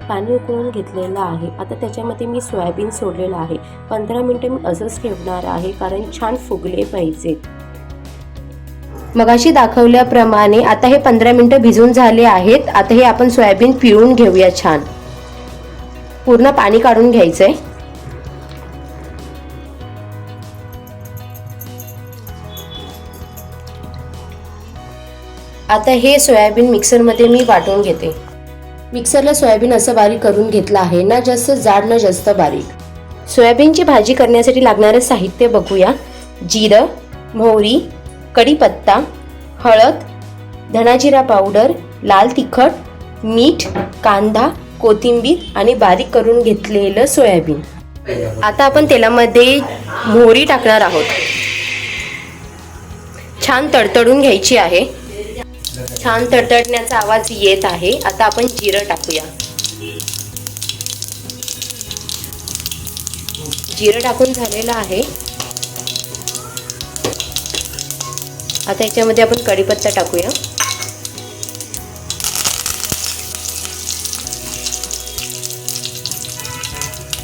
पाणी उकळून घेतलेलं आहे। आता त्याच्यामध्ये मी सोयाबीन सोडलेलं आहे। 15 मिनिटं मी असंच ठेवणार आहे कारण छान फुगले पाहिजे। मगाशी दाखवल्याप्रमाणे आता हे 15 मिनिटं भिजून झाले आहेत। आता हे आपण सोयाबीन पिळून घेऊया। छान पूर्ण पाणी काढून घ्यायचंय। आता हे सोयाबीन मिक्सरमध्ये मी वाटून घेते। मिक्सरला सोयाबीन असं बारीक करून घेतलं आहे, ना जास्त जाड ना जास्त बारीक। सोयाबीनची भाजी करण्यासाठी लागणारे साहित्य बघूया। जिरं, मोहरी, कढीपत्ता, हळद, धणाजिरा पावडर, लाल तिखट, मीठ, कांदा, कोथिंबीर आणि बारीक करून घेतलेलं सोयाबीन। आता आपण तेलामध्ये मोहरी टाकणार आहोत। छान तडतडून घ्यायची आहे। छान तडतडण्याचा आवाज येत आहे। आता आपण जिरं टाकूया। जिरं टाकून झालेलं आहे। आता याच्यामध्ये आपण कढीपत्ता टाकूया।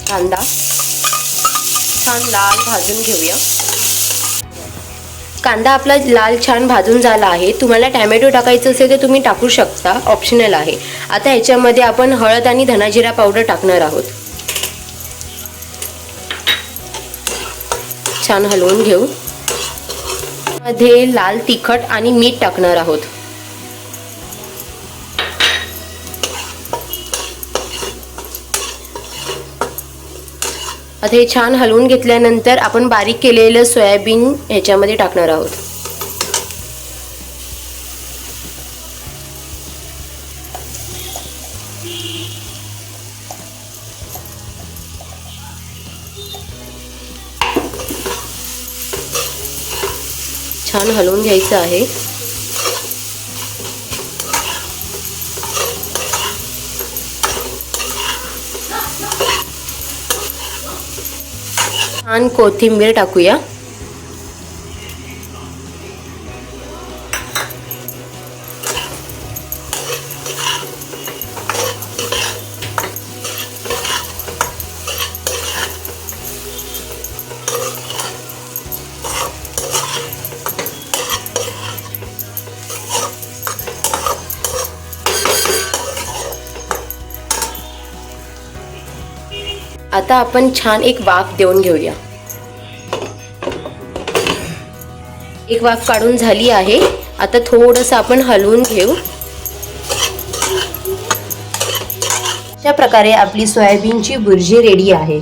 कांदा छान लाल भाजून घेऊया। कांदा आपला लाल छान भाजून झाला आहे। तुम्हाला टोमॅटो टाकायचं असेल तर तुम्ही टाकू शकता, ऑप्शनल आहे। आता याच्यामध्ये आपण हळद आणि धणाजिरा पावडर टाकणार आहोत। छान हलवून घेऊ। मध्ये लाल तिखट आणि मीठ टाकणार आहोत। आता हे छान हलवून घेतल्यानंतर आपण बारीक केलेलं सोयाबीन ह्याच्यामध्ये टाकणार आहोत। छान हलवून घ्यायचं आहे। छान कोथिंबीर टाकूया। आता आपण छान एक वाफ देऊन घेऊया। एक वाफ काढून झाली आहे। आता थोडंसं आपण हलवून घेऊ। अशा प्रकारे आपली सोयाबीनची भुर्जी रेडी आहे।